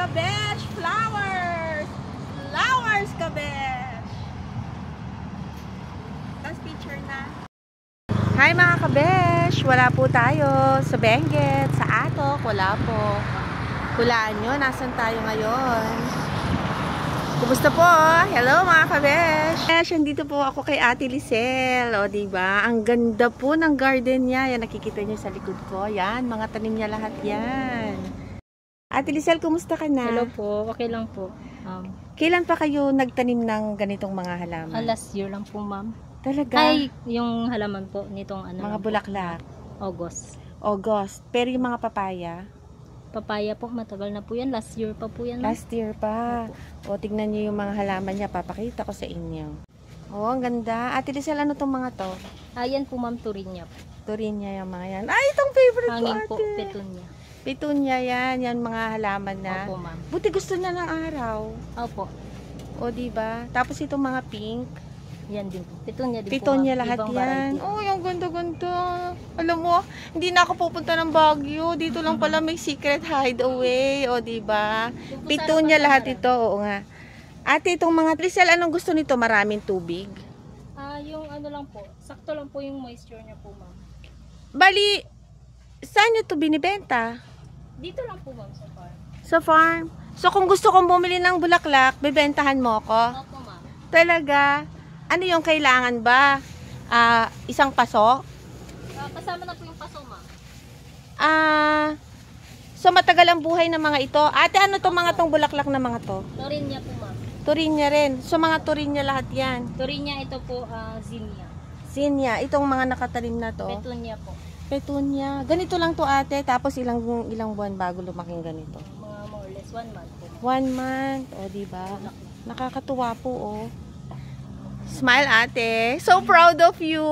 kabesh! Flowers! Flowers, kabesh! Last picture na. Hi mga kabesh! Wala po tayo sa Benguet, sa Atok. Wala po. Hulaan nyo, nasan tayo ngayon? Kumusta po? Hello mga kabesh! Andito po ako kay Ate Lisel. O diba? Ang ganda po ng garden niya. Yan, nakikita niyo sa likod ko. Yan, mga tanim niya lahat yan. Ate Lisel, kumusta ka na? Hello po, okay lang po. Kailan pa kayo nagtanim ng ganitong mga halaman? Last year lang po, ma'am. Talaga? Ay, yung halaman po nitong ano. Mga bulaklak? August. August. Pero yung mga papaya? Papaya po, matagal na po yan. Last year pa po yan. Last year pa. O, tignan nyo yung mga halaman niya. Papakita ko sa inyo. Oh, ang ganda. Ate Lisel, ano tong mga to? Ayan po, ma'am, Turinya. Turinya yung mga yan. Ay, itong favorite Hangin ko, ate. po, Petunia. Petunia yan. Yan mga halaman na. Opo, ma'am. Buti gusto niya ng araw. Opo. O, diba? Tapos itong mga pink. Yan din po. Petunia din Petunia po, lahat ibang yan. variety. Oh, yung ganda-ganda. Alam mo, hindi na ako pupunta ng Baguio. Dito lang pala may secret hideaway. O, diba? Petunia lahat ito. Oo nga. Ate, itong mga Lisel, anong gusto nito? Maraming tubig? Yung ano lang po, sakto lang po yung moisture niya po, ma'am. Bali, saan nyo ito binibenta? Dito lang po, ma'am, sa farm. Sa farm. So, kung gusto kong bumili ng bulaklak, bibentahan mo ako? Opo, ma'am. Talaga? Ano yung kailangan ba? Isang paso? Kasama na po yung paso, ma'am. So matagal ang buhay ng mga ito. Ate, ano to mga tong bulaklak na mga to? Turinya po, ma'am. Turinya rin. So mga turinya lahat yan. Turinya, ito po, Zinnia. Zinnia. Itong mga nakatalim na to. Petunia po. Petunia. Ganito lang to ate. Tapos ilang buwan bago lumaking ganito? Mga more or less 1 month po. 1 month. O, diba? Nakakatuwa po, oh. Smile, ate. So proud of you.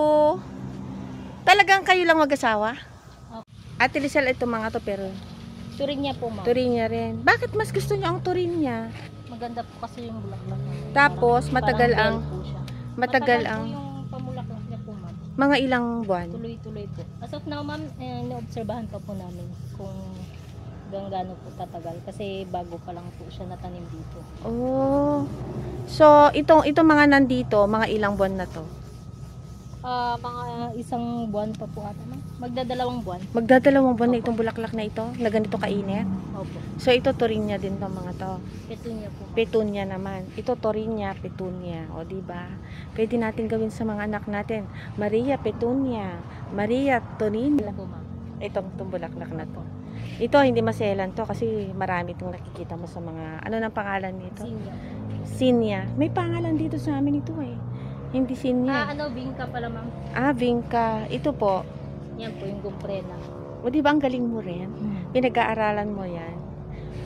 Talagang kayo lang mag-asawa? Ate Lisel, ito mga to, pero Turinya po, ma'am. Turinya rin. Bakit mas gusto niyo ang Turinya? Maganda po kasi yung bulaklak. Tapos, matagal ang matagal ang po yung pamulaklak niya po, ma'am. Mga ilang buwan? Tuloy-tuloy po. As of now, ma'am, inoobserbahan pa po namin kung gaano po tatagal. Kasi bago pa lang po siya natanim dito. Oh. So, itong mga nandito, mga ilang buwan na to? Mga isang buwan pa po ata, ma'am. Magdadalawang buwan. Magdadalawang buwan na itong bulaklak na ito? Na ganito kainit? Opo. So, ito Turinya din to mga to. Petunia po, ma'am. Petunia naman. Ito Turinya, Petunia. O, diba? Pwede natin gawin sa mga anak natin. Maria Petunia. Maria Turinya. Po, ma'am. Itong bulaklak na to. Ito, hindi maselan to kasi marami itong nakikita mo sa mga, ano nang pangalan nito? Zinnia. Sinya. May pangalan dito sa amin ito eh. Hindi Sinya. Vinca pala, ma'am. Vinca. Ito po. Yan po yung gumprena. O, di ba ang galing mo rin? Pinag-aaralan mo yan.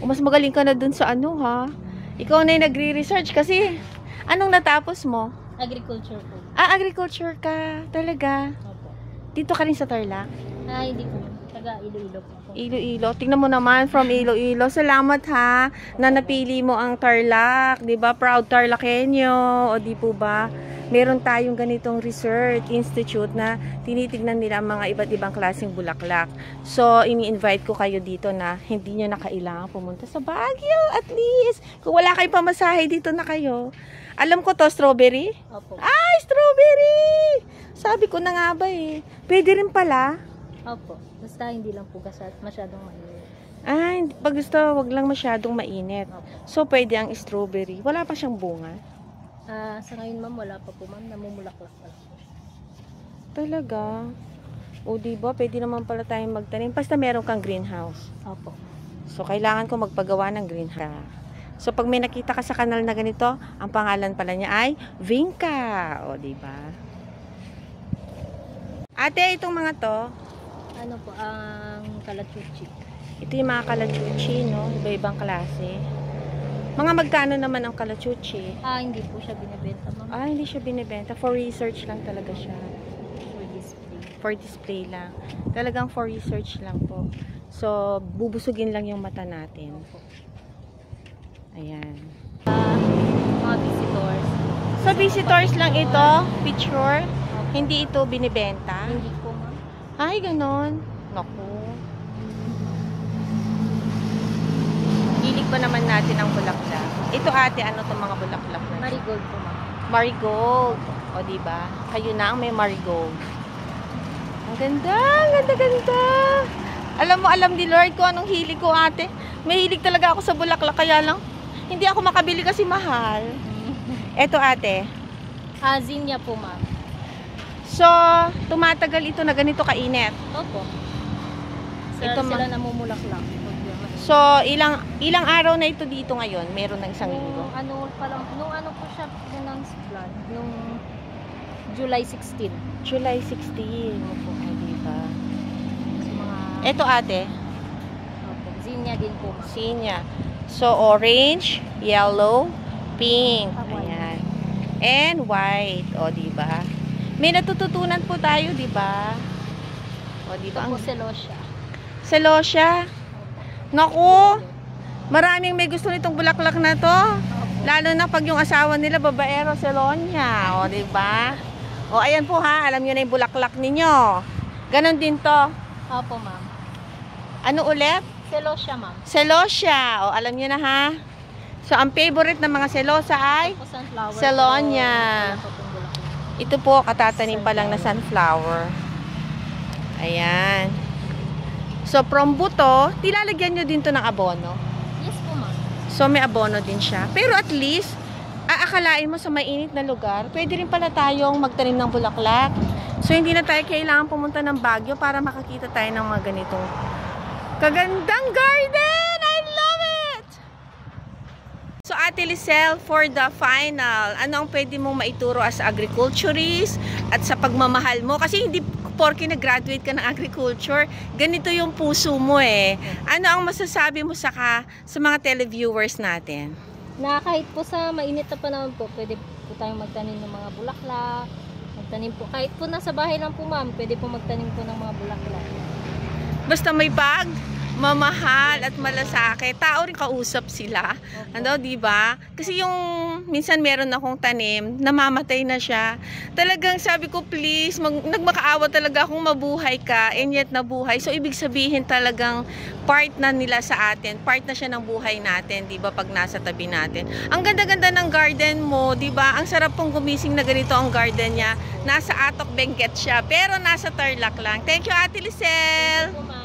O, mas magaling ka na dun sa ano, ha? Ikaw na yung nagre-research kasi anong natapos mo? Agriculture po. Agriculture ka. Talaga. Opo. Dito ka rin sa Tarlac? Hindi po. Taga Iloilo po. Iloilo. Tingnan mo naman from Iloilo. Salamat ha na napili mo ang Tarlac. 'Di ba? Proud Tarlacenyo. O di po ba? Meron tayong ganitong research institute na tinitignan nila ang mga iba't ibang klaseng bulaklak. So, ini-invite ko kayo dito na hindi nyo na kailangan pumunta sa Baguio at least. Kung wala kayong pamasahe, dito na kayo. Alam ko to, strawberry? Opo. Ay, strawberry! Sabi ko na nga ba eh. Pwede rin pala. Opo. Basta hindi lang po kasi masyadong mainit. Pag gusto, wag lang masyadong mainit. Opo. So, pwede ang strawberry. Wala pa siyang bunga. Sa ngayon, ma'am, wala pa po, ma'am. Namumulaklak pa lang po siya. Talaga? O, diba? Pwede naman pala tayong magtanim. Basta meron kang greenhouse. Opo. So, kailangan ko magpagawa ng greenhouse. So, pag may nakita ka sa kanal na ganito, ang pangalan pala niya ay Vinca. O, diba? Ate, itong mga to, Ano po, ang kalachuchi. ito yung mga kalachuchi, no? Iba-ibang klase. Mga magkano naman ang kalachuchi? Hindi po siya binibenta, ma'am. Hindi siya binibenta. For research lang talaga siya. For display. For display lang. Talagang for research lang po. So, bubusugin lang yung mata natin. Opo. Ayan. Mga visitors. So, visitors lang ito? Picture? Hindi ito binibenta? Hindi po, ma'am. Ay, ganon. Naku. Hilig pa naman natin ang bulaklak. Ito ate, ano itong mga bulaklak na? Marigold po ma'am. Marigold. O, diba? Kayo na ang may marigold. Ang ganda, ganda, ganda. Alam mo, alam ni Lord ko anong hilig ko ate. May hilig talaga ako sa bulaklak, kaya lang hindi ako makabili kasi mahal. Ito ate. Zinnia po ma'am. So, tumatagal ito na ganito kainit. Opo. Ito, Sila namumulaklak. So, ilang araw na ito dito ngayon? Meron ng isang linggo? Ano pa lang, nung ano po siya plan, nung July 16. July 16. Opo, diba? So, mga, Ito ate, opo, zinnia din po ma'am. sinya. So, orange, yellow, pink. White. Ayan. And white. O, diba? May natututunan po tayo, diba? O, Ito diba? po celosia. Celosia. Naku! Maraming may gusto nitong bulaklak na to. Opo. Lalo na pag yung asawa nila, babaero, selonia. O, diba? O, ayan po ha. Alam nyo na yung bulaklak ninyo. Ganon din to. Opo ma'am. Ano ulit? Celosia ma'am. Celosia. O, alam nyo na ha. So, ang favorite ng mga selosa ay Ito po sunflower. Celonia. Wala po pong bulaklak. ito po, katatanim pa lang na sunflower. Ayan. So, from buto, tilalagyan nyo din to ng abono. Yes po ma'am. So, may abono din siya. Pero at least, aakalain mo sa mainit na lugar, pwede rin pala tayong magtanim ng bulaklak. So, hindi na tayo kailangan pumunta ng Baguio para makakita tayo ng mga ganitong kagandang garden! I love it! So, Ate Lisel, for the final, ano ang pwede mong maituro as agriculturist at sa pagmamahal mo? Kasi hindi porke nag-graduate ka ng agriculture, ganito yung puso mo eh. Ano ang masasabi mo sa mga televiewers natin? Na kahit po sa mainit na panahon po, pwede po tayong magtanim ng mga bulaklak. Magtanim po, kahit po nasa bahay lang po ma'am, pwede po magtanim po ng mga bulaklak. Basta may bag, mamahal at malasakit, tao rin kausap sila. Ano, di ba? Kasi yung minsan meron akong tanim, namamatay na siya. Talagang sabi ko, please, nagmakaawa talaga akong mabuhay ka, and yet nabuhay. So, ibig sabihin talagang part na nila sa atin, part na siya ng buhay natin, di ba, pag nasa tabi natin. Ang ganda-ganda ng garden mo, di ba? Ang sarap pong gumising na ganito ang garden niya. Nasa Atok Benguet siya, pero nasa Tarlac lang. Thank you, Ate Lisel!